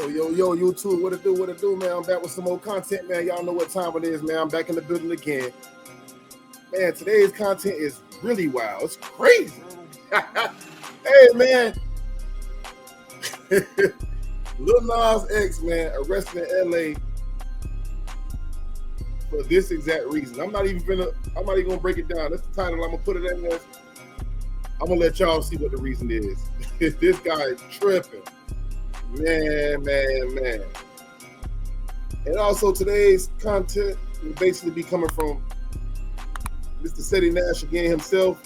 Yo, YouTube, what it do, man? I'm back with some more content, man. Y'all know what time it is, man. I'm back in the building again. Man, today's content is really wild. It's crazy. Hey, man. Lil Nas X, man, arrested in LA for this exact reason. I'm not even gonna break it down. That's the title. I'm gonna put it in there. I'm gonna let y'all see what the reason is. This guy is tripping. Man. And also today's content will basically be coming from Mr. Seti Nash again himself.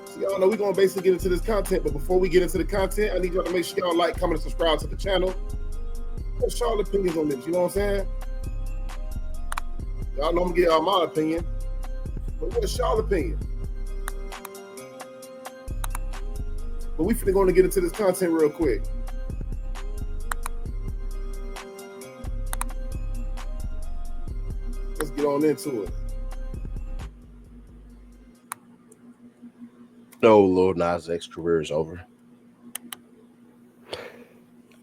So y'all know we're gonna basically get into this content, but before we get into the content, I need y'all to make sure y'all like, comment, and subscribe to the channel. What's y'all opinions on this? You know what I'm saying? Y'all know I'm gonna get y'all my opinion. But what's y'all opinion? But we finna going to get into this content real quick. Let's get on into it. No, Lil Nas X career is over.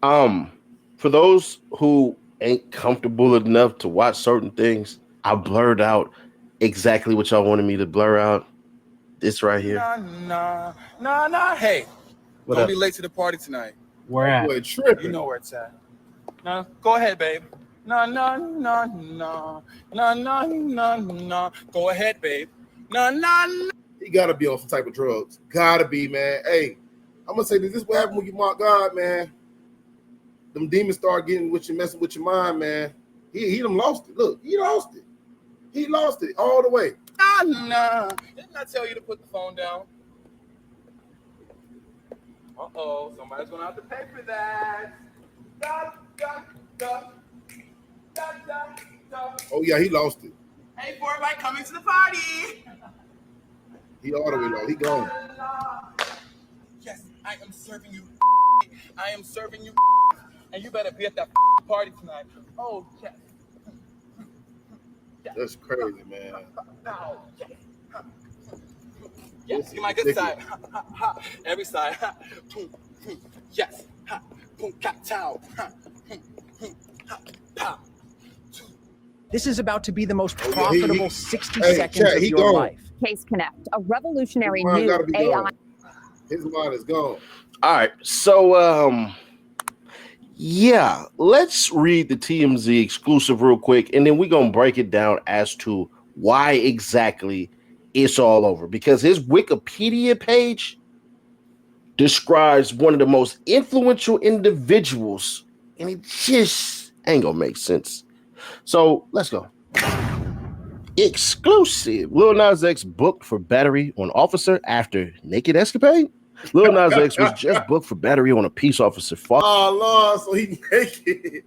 For those who ain't comfortable enough to watch certain things, I blurred out exactly what y'all wanted me to blur out. This right here. Nah. Hey, don't be late to the party tonight. Where at? Boy, tripping. You know where it's at. No, go ahead, babe. No. Go ahead, babe. No. He gotta be on some type of drugs. Gotta be, man. Hey, I'm gonna say this is what happened when you mock God, man. Them demons start getting with you, messing with your mind, man. He done lost it. Look, he lost it. He lost it all the way. Nah. Didn't I tell you to put the phone down? Uh-oh, somebody's gonna have to pay for that. Da. Oh yeah, he lost it. Hey, boy, by coming to the party. He all the way lost. He gone. Yes, I am serving you. I am serving you. And you better be at that party tonight. Oh, yes. That's crazy, man. Yes, get my good side. Every side. Yes. Boom, cat, chow. This is about to be the most profitable 60 seconds chat, of your gone. life. Case Connect, a revolutionary new AI. Gone. His mind is gone. All right, so yeah, let's read the TMZ exclusive real quick, and then we're gonna break it down as to why exactly it's all over. Because his Wikipedia page describes one of the most influential individuals, and it just ain't gonna make sense. So let's go. Exclusive. Lil Nas X booked for battery on officer after naked escapade. Lil Nas X was just booked for battery on a peace officer. Oh Lord, so he naked.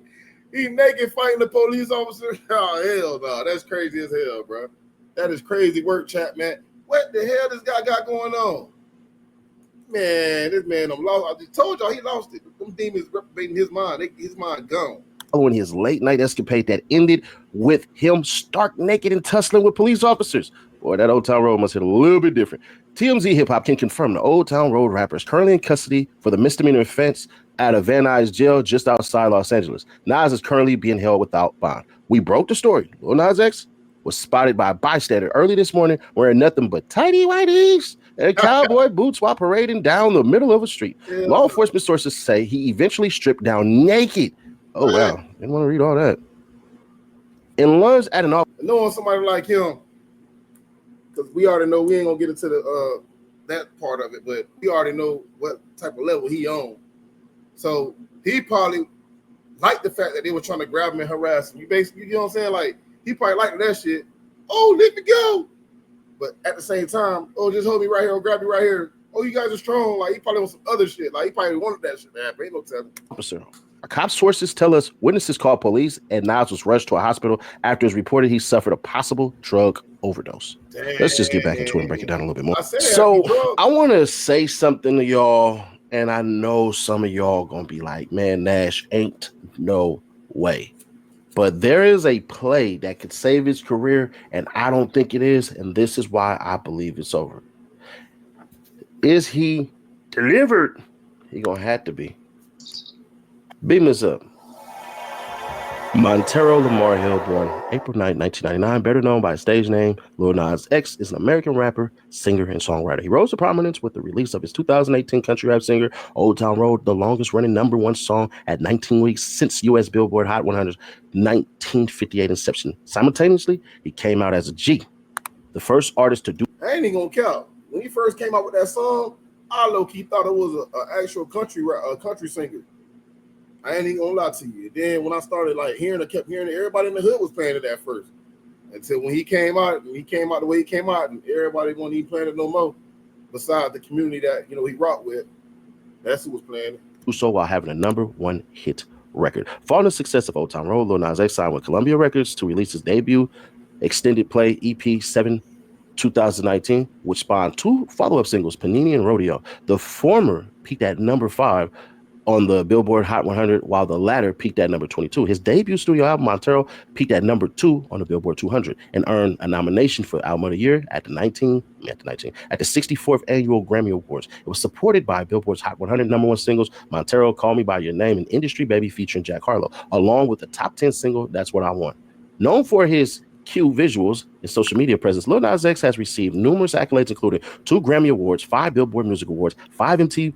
He naked fighting the police officer. Oh hell no, that's crazy as hell, bro. That is crazy work, chat, man. What the hell this guy got going on? Man, this man lost. I just told y'all he lost it. Them demons reprobating his mind. His mind gone. On his late night escapade that ended with him stark naked and tussling with police officers. Boy, that Old Town Road must hit a little bit different. TMZ Hip Hop can confirm the Old Town Road rapper is currently in custody for the misdemeanor offense at a Van Nuys jail just outside Los Angeles. Nas is currently being held without bond. We broke the story. Lil Nas X was spotted by a bystander early this morning wearing nothing but tighty whities and cowboy boots while parading down the middle of a street. Yeah. Law enforcement sources say he eventually stripped down naked. Oh, wow. Didn't want to read all that. And lunged at an officer. Knowing somebody like him, because we already know we ain't going to get into the that part of it, but we already know what type of level he on. So he probably liked the fact that they were trying to grab him and harass him. You basically, you know what I'm saying? Like, he probably liked that shit. Oh, let me go. But at the same time, oh, just hold me right here or grab me right here. Oh, you guys are strong. Like, he probably wants some other shit. Like, he probably wanted that shit to happen. Ain't no telling. Officer. Our cop sources tell us witnesses called police and Nas was rushed to a hospital after it was reported he suffered a possible drug overdose. Damn. Let's just get back into it and break it down a little bit more. So I want to say something to y'all, and I know some of y'all gonna be like, man, Nash ain't no way. But there is a play that could save his career, and I don't think it is, and this is why I believe it's over. Is he delivered He gonna have to be. Beam us up. Montero Lamar Hill, born April 9, 1999, better known by his stage name Lil Nas X, is an American rapper, singer, and songwriter. He rose to prominence with the release of his 2018 country rap singer, Old Town Road, the longest-running #1 song at 19 weeks since U.S. Billboard Hot 100's 1958 inception. Simultaneously, he came out as a G, the first artist to do. I ain't even gonna count. When he first came out with that song, I low-key thought it was an actual country singer. I ain't even gonna lie to you. Then when I started kept hearing it, everybody in the hood was playing it at first. Until when he came out the way he came out, and everybody wasn't even playing it no more. Besides the community that he rocked with, that's who was playing it. Do so while having a #1 hit record. Following the success of Old Town Road, Lil Nas X signed with Columbia Records to release his debut extended play EP 7 2019, which spawned 2 follow-up singles, Panini and Rodeo. The former peaked at #5 on the Billboard Hot 100, while the latter peaked at #22. His debut studio album, Montero, peaked at #2 on the Billboard 200 and earned a nomination for Album of the Year at the 64th Annual Grammy Awards. It was supported by Billboard's Hot 100 #1 singles, Montero, Call Me By Your Name, and Industry Baby featuring Jack Harlow, along with the top 10 single, That's What I Want. Known for his cute visuals and social media presence, Lil Nas X has received numerous accolades, including 2 Grammy Awards, 5 Billboard Music Awards, 5 MTV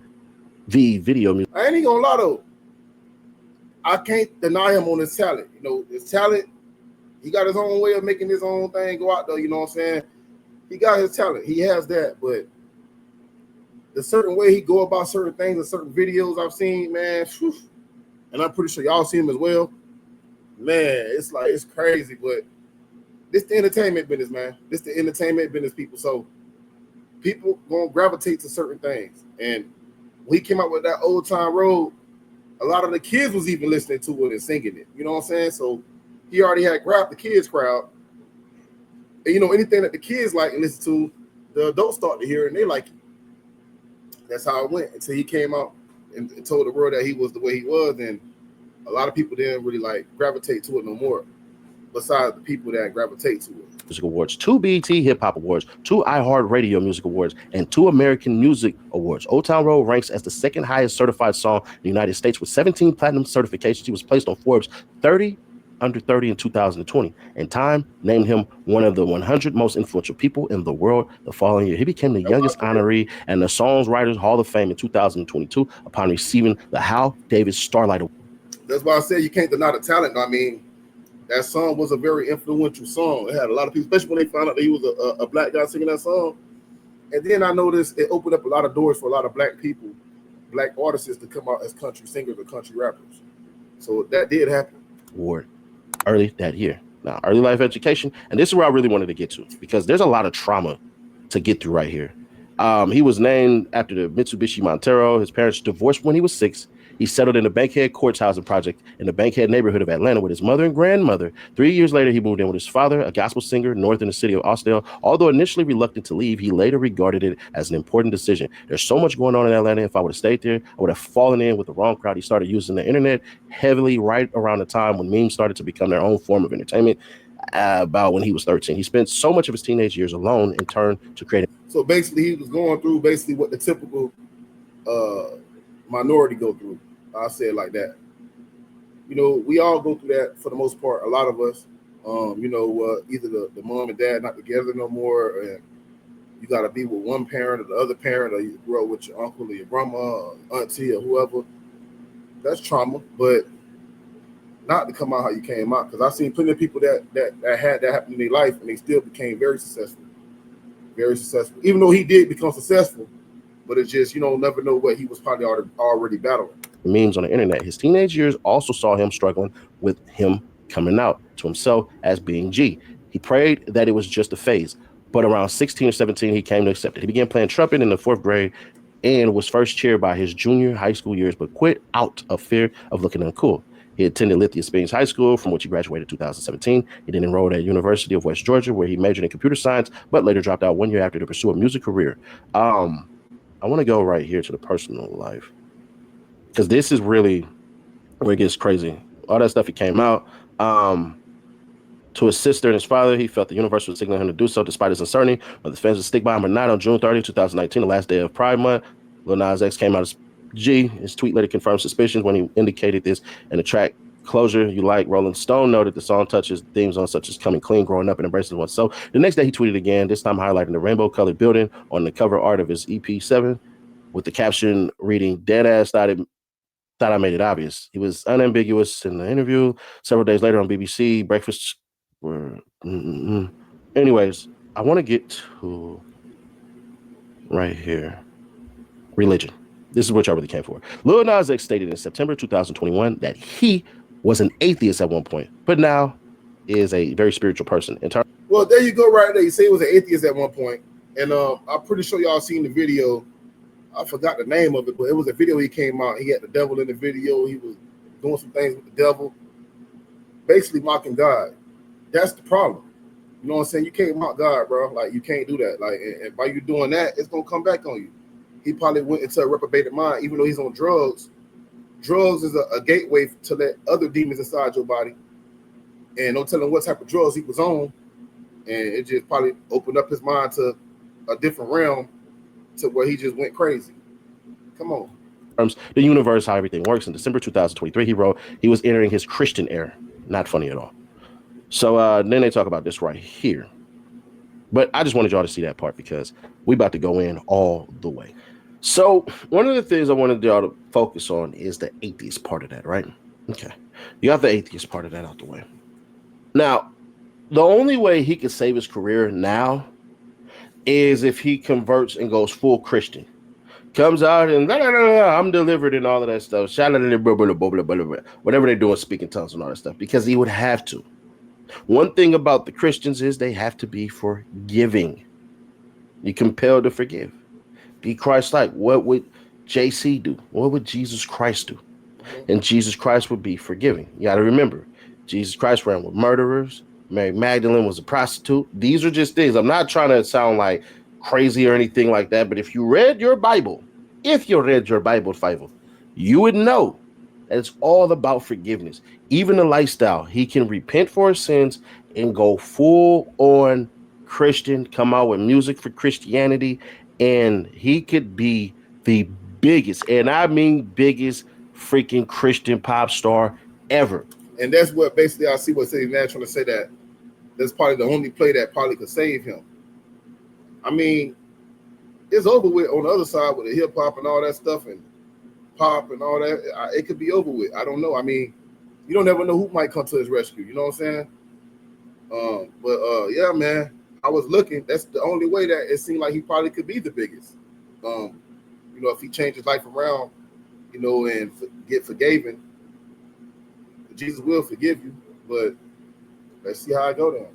Video Music. I ain't even gonna lie though. I can't deny him on his talent. His talent, he got his own way of making his own thing go out there, you know what I'm saying? He got his talent. He has that, but the certain way he go about certain things and certain videos I've seen, man, whew, and I'm pretty sure y'all seen him as well. Man, it's crazy, but this the entertainment business, man. This the entertainment business, people. So people gonna gravitate to certain things. And when he came out with that Old Town Road, a lot of the kids was even listening to it and singing it. You know what I'm saying? So he already had grabbed the kids crowd. And anything that the kids like and listen to, the adults start to hear it and they like it. That's how it went until he came out and told the world that he was the way he was, and a lot of people didn't really gravitate to it no more. Besides the people that gravitate to it. Music Awards, 2 BET Hip Hop Awards, 2 iHeartRadio Music Awards, and 2 American Music Awards. Old Town Road ranks as the 2nd highest certified song in the United States with 17 platinum certifications. He was placed on Forbes 30 Under 30 in 2020, and Time named him one of the 100 most influential people in the world the following year. He became the youngest honoree and the Songwriters Hall of Fame in 2022 upon receiving the Hal Davis Starlight Award. That's why I said you can't deny the talent. I mean, that song was a very influential song. It had a lot of people, especially when they found out that he was a black guy singing that song. And then I noticed it opened up a lot of doors for a lot of black people, black artists to come out as country singers or country rappers. So that did happen. Award early that year. Now, early life education, and this is where I really wanted to get to, because there's a lot of trauma to get through right here. He was named after the Mitsubishi Montero. His parents divorced when he was 6. He settled in the Bankhead Courts housing project in the Bankhead neighborhood of Atlanta with his mother and grandmother. 3 years later, he moved in with his father, a gospel singer, north in the city of Austell. Although initially reluctant to leave, he later regarded it as an important decision. There's so much going on in Atlanta. If I would have stayed there, I would have fallen in with the wrong crowd. He started using the internet heavily right around the time when memes started to become their own form of entertainment, about when he was 13. He spent so much of his teenage years alone and turned to creating. So basically, he was going through what the typical minority go through. I'll say it like that. We all go through that for the most part. A lot of us, either the mom and dad not together no more, and you got to be with one parent or the other parent, or you grow with your uncle or your grandma or auntie or whoever. That's trauma, but not to come out how you came out. Because I've seen plenty of people that had that happen in their life, and they still became very successful. Very successful. Even though he did become successful, but it's just, never know what he was probably already battling. Memes on the internet. His teenage years also saw him struggling with him coming out to himself as being G. He prayed that it was just a phase, but around 16 or 17, he came to accept it. He began playing trumpet in the 4th grade and was first cheered by his junior high school years, but quit out of fear of looking uncool. He attended Lithia Springs High School, from which he graduated in 2017. He then enrolled at University of West Georgia, where he majored in computer science, but later dropped out 1 year after to pursue a music career. I want to go right here to the personal life, because this is really where it gets crazy. All that stuff he came out. To his sister and his father, he felt the universe was signaling him to do so despite his uncertainty. But the fans would stick by him or not. On June 30, 2019, the last day of Pride Month, Lil Nas X came out G, his tweet later confirmed suspicions when he indicated this in the track Closure You Like. Rolling Stone noted the song touches themes on such as coming clean, growing up, and embracing oneself. So the next day he tweeted again, this time highlighting the rainbow-colored building on the cover art of his EP7 with the caption reading, "Deadass thought I made it obvious." He was unambiguous in the interview. Several days later on BBC, breakfast were... Anyways, I want to get to right here. Religion. This is what y'all really came for. Lil Nas X stated in September 2021 that he was an atheist at one point, but now is a very spiritual person. Well, there you go right there. You say he was an atheist at one point, and I'm pretty sure y'all seen the video. I forgot the name of it, but it was a video he came out. He had the devil in the video. He was doing some things with the devil, basically mocking God. That's the problem. You know what I'm saying? You can't mock God, bro. Like, you can't do that. Like, and by you doing that, it's gonna come back on you. He probably went into a reprobated mind, even though he's on drugs. Drugs is a gateway to let other demons inside your body. And no telling what type of drugs he was on. And it just probably opened up his mind to a different realm to where he just went crazy. Come on. The universe, how everything works. In December 2023, he wrote he was entering his Christian era. Not funny at all. So then they talk about this right here. But I just wanted y'all to see that part because we about to go in all the way. So one of the things I wanted y'all to focus on is the atheist part of that, right? Okay. You got the atheist part of that out the way. Now, the only way he could save his career now is if he converts and goes full Christian. Comes out and I'm delivered and all of that stuff. Whatever they're doing, speaking tongues and all that stuff, because he would have to. One thing about the Christians is they have to be forgiving. You're compelled to forgive. Be Christ-like. What would JC do? What would Jesus Christ do? And Jesus Christ would be forgiving. You got to remember, Jesus Christ ran with murderers. Mary Magdalene was a prostitute. These are just things. I'm not trying to sound like crazy or anything like that, but if you read your Bible, you would know that it's all about forgiveness. Even the lifestyle, he can repent for his sins and go full on Christian, come out with music for Christianity, and he could be the biggest, and I mean biggest freaking Christian pop star ever. And that's what basically I see what City Nash trying to say, that that's probably the only play that probably could save him. I mean, it's over with on the other side with the hip hop and all that stuff and pop and all that. It could be over with. I don't know. I mean, you don't ever know who might come to his rescue. You know what I'm saying? Yeah, man. I was looking. That's the only way that it seemed like he probably could be the biggest. You know, if he changed his life around, you know, and get forgiven, Jesus will forgive you. But let's see how I go down.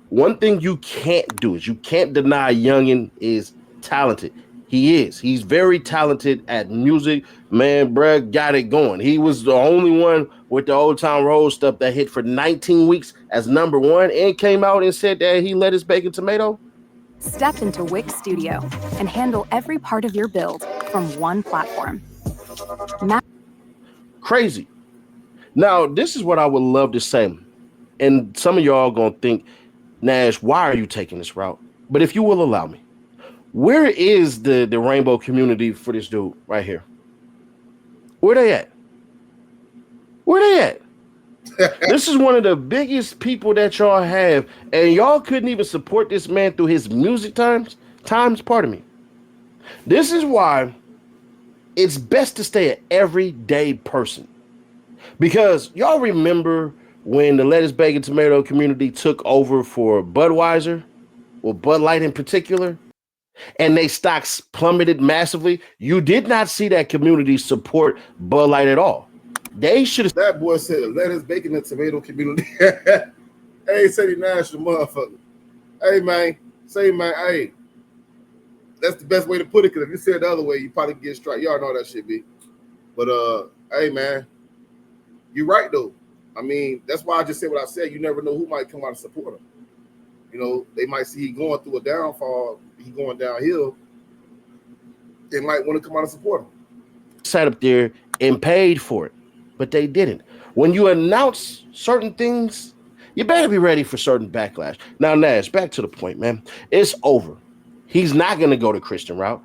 One thing you can't do is you can't deny Youngin is talented. He is. He's very talented at music. Man, bruh, got it going. He was the only one with the Old Town Road stuff that hit for 19 weeks as #1 and came out and said that he let his bacon tomato. Step into Wix Studio and handle every part of your build from one platform. Crazy. Now, this is what I would love to say. And some of y'all going to think, Nash, why are you taking this route? But if you will allow me, where is the rainbow community for this dude right here? Where they at? Where they at? This is one of the biggest people that y'all have, and y'all couldn't even support this man through his music times, pardon me. This is why it's best to stay an everyday person. Because y'all remember when the lettuce, bacon, tomato community took over for Budweiser, or Bud Light in particular, and they stocks plummeted massively. You did not see that community support Bud Light at all. They should have. That boy said lettuce, bacon, and tomato community. Hey, City Nash, the motherfucker. Hey, man. Hey. That's the best way to put it, because if you said it the other way, you probably get strike. Y'all know that shit be. But, hey, man. You're right, though. I mean, that's why I just said what I said. You never know who might come out and support him. You know, they might see he going through a downfall, he going downhill. They might want to come out and support him. Sat up there and paid for it, but they didn't. When you announce certain things, you better be ready for certain backlash. Now, Nash, back to the point, man. It's over. He's not going to go the Christian route.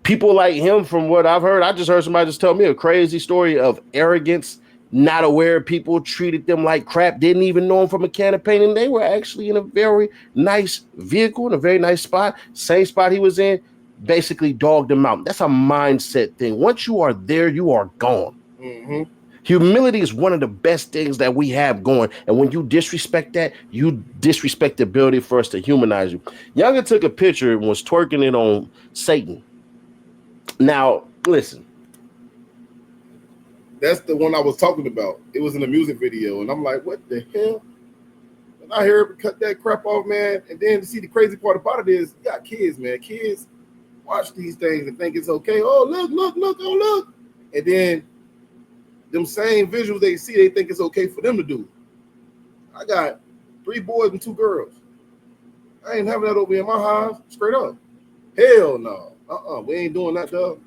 people like him, from what I've heard, I just heard somebody just tell me a crazy story of arrogance, not aware people treated them like crap, didn't even know him from a can of paint, and they were actually in a very nice vehicle, in a very nice spot, same spot he was in, basically dogged him out. That's a mindset thing. Once you are there, you are gone. Mm-hmm. Humility is one of the best things that we have going. And when you disrespect that, you disrespect the ability for us to humanize you. Younger took a picture and was twerking it on Satan. Now, listen. That's the one I was talking about. It was in a music video. And I'm like, what the hell? And I heard him cut that crap off, man. And then to see the crazy part about it is, you got kids, man. Kids watch these things and think it's okay. Oh, look, oh, look. And then them same visuals they see, they think it's okay for them to do. I got 3 boys and 2 girls. I ain't having that over in my house, straight up. Hell no. We ain't doing that, dog.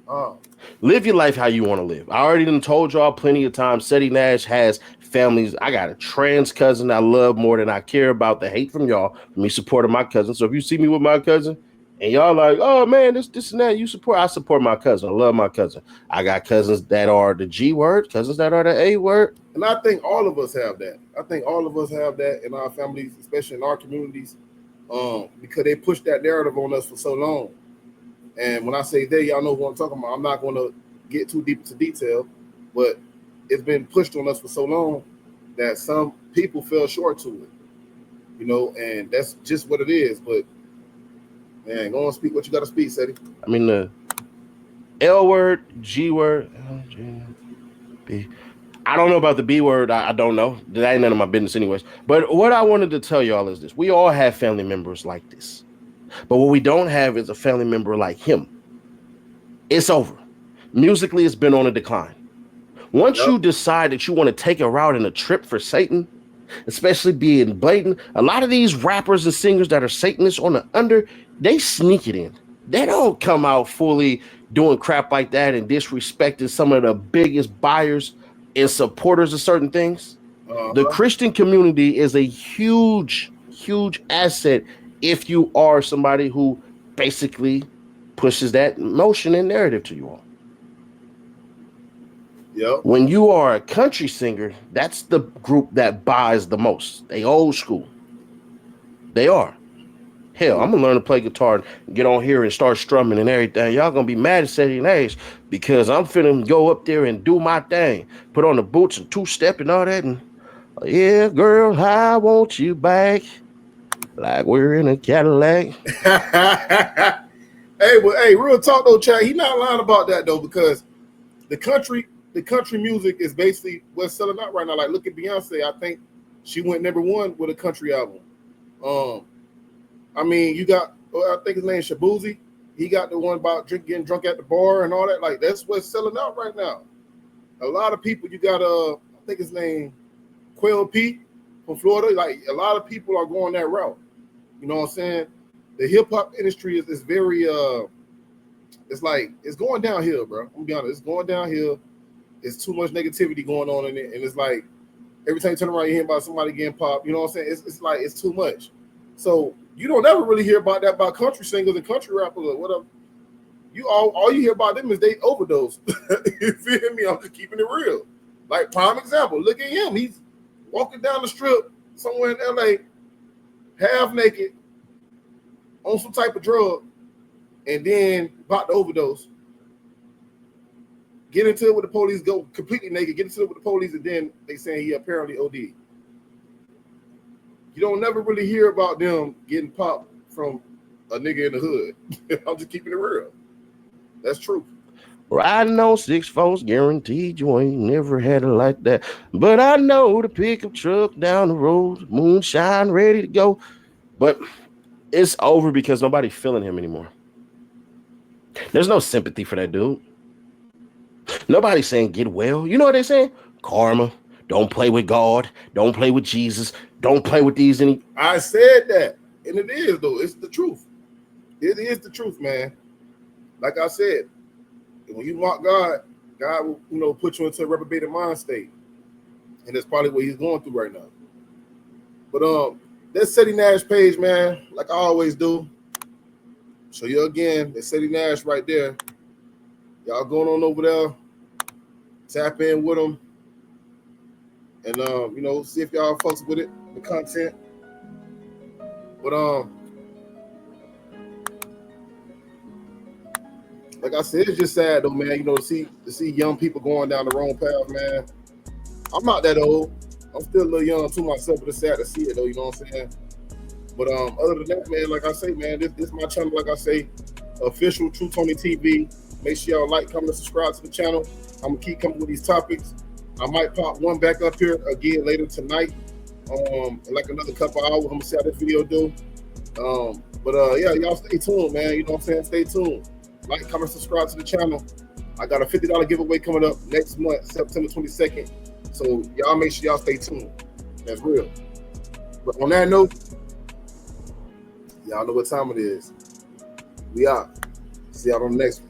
Live your life how you want to live. I already done told y'all plenty of times. Seti Nash has families. I got a trans cousin I love more than I care about the hate from y'all for me supporting my cousin. So if you see me with my cousin, and y'all like, oh man, this and that, you support. I support my cousin. I love my cousin. I got cousins that are the G word, cousins that are the A word. And I think all of us have that. I think all of us have that in our families, especially in our communities, because they pushed that narrative on us for so long. And when I say they, y'all know what I'm talking about. I'm not going to get too deep into detail, but it's been pushed on us for so long that some people fell short to it, and that's just what it is. But man, go on, speak what you got to speak, Seti. I mean, the L word, G word, L, G, B. I don't know about the B word. I don't know. That ain't none of my business anyways. But what I wanted to tell y'all is this. We all have family members like this. But what we don't have is a family member like him. It's over. Musically, it's been on a decline. Once you decide that you want to take a route and a trip for Satan, especially being blatant, a lot of these rappers and singers that are Satanists on the under, they sneak it in. They don't come out fully doing crap like that and disrespecting some of the biggest buyers and supporters of certain things. The Christian community is a huge, huge asset if you are somebody who basically pushes that motion and narrative to you all. Yep. When you are a country singer, that's the group that buys the most. They old school. They are. Hell, I'm gonna learn to play guitar and get on here and start strumming and everything. Y'all gonna be mad at Seti Nash because I'm finna go up there and do my thing. Put on the boots and 2-step and all that. And yeah, girl, I want you back. Like we're in a Cadillac. Hey, real talk though, Chad. He not lying about that though, because the country music is basically what's selling out right now. Like, look at Beyonce. I think she went #1 with a country album. I mean, you got, I think his name is Shabuzi. He got the one about getting drunk at the bar and all that. Like, that's what's selling out right now. A lot of people. You got I think his name Quail Pete from Florida. Like, a lot of people are going that route. You know what I'm saying? The hip hop industry is very it's like it's going downhill, bro. I'm gonna be honest, it's going downhill. It's too much negativity going on in it, and it's like every time you turn around, you hear about somebody getting popped. You know what I'm saying? It's like it's too much. So you don't ever really hear about that about country singers and country rappers or whatever. You all you hear about them is they overdose. You feel me? I'm just keeping it real. Like, prime example, look at him. He's walking down the strip somewhere in LA, half naked, on some type of drug, and then about to overdose. Get into it with the police, go completely naked, get into it with the police, and then they saying he apparently OD. You don't never really hear about them getting popped from a nigga in the hood. I'm just keeping it real. That's true. Riding on 6-4s, guaranteed you ain't never had it like that. But I know the pickup truck down the road, moonshine ready to go. But it's over because nobody's feeling him anymore. There's no sympathy for that dude. Nobody's saying get well. You know what they're saying? Karma. Don't play with God. Don't play with Jesus. Don't play with these. I said that. And it is, though. It's the truth. It is the truth, man. Like I said, when you mock God, God will, put you into a reprobated mind state. And that's probably what he's going through right now. But that Seti Nash page, man, like I always do, So you again, it's City Nash right there. Y'all going on over there, tap in with them, and you know, see if y'all fucks with it, the content. But like I said, it's just sad though, man. You know, to see young people going down the wrong path, man. I'm not that old. I'm still a little young to myself, but it's sad to see it though. You know what I'm saying? But other than that, man, like I say, man, this is my channel. Like I say, official True Tony TV. Make sure y'all like, comment, and subscribe to the channel. I'm gonna keep coming with these topics. I might pop one back up here again later tonight. In like another couple hours. I'm gonna see how this video do. Yeah, y'all stay tuned, man. You know what I'm saying? Stay tuned. Like, comment, subscribe to the channel. I got a $50 giveaway coming up next month, September 22nd. So y'all make sure y'all stay tuned. That's real. But on that note, y'all know what time it is. We out. See y'all on the next one.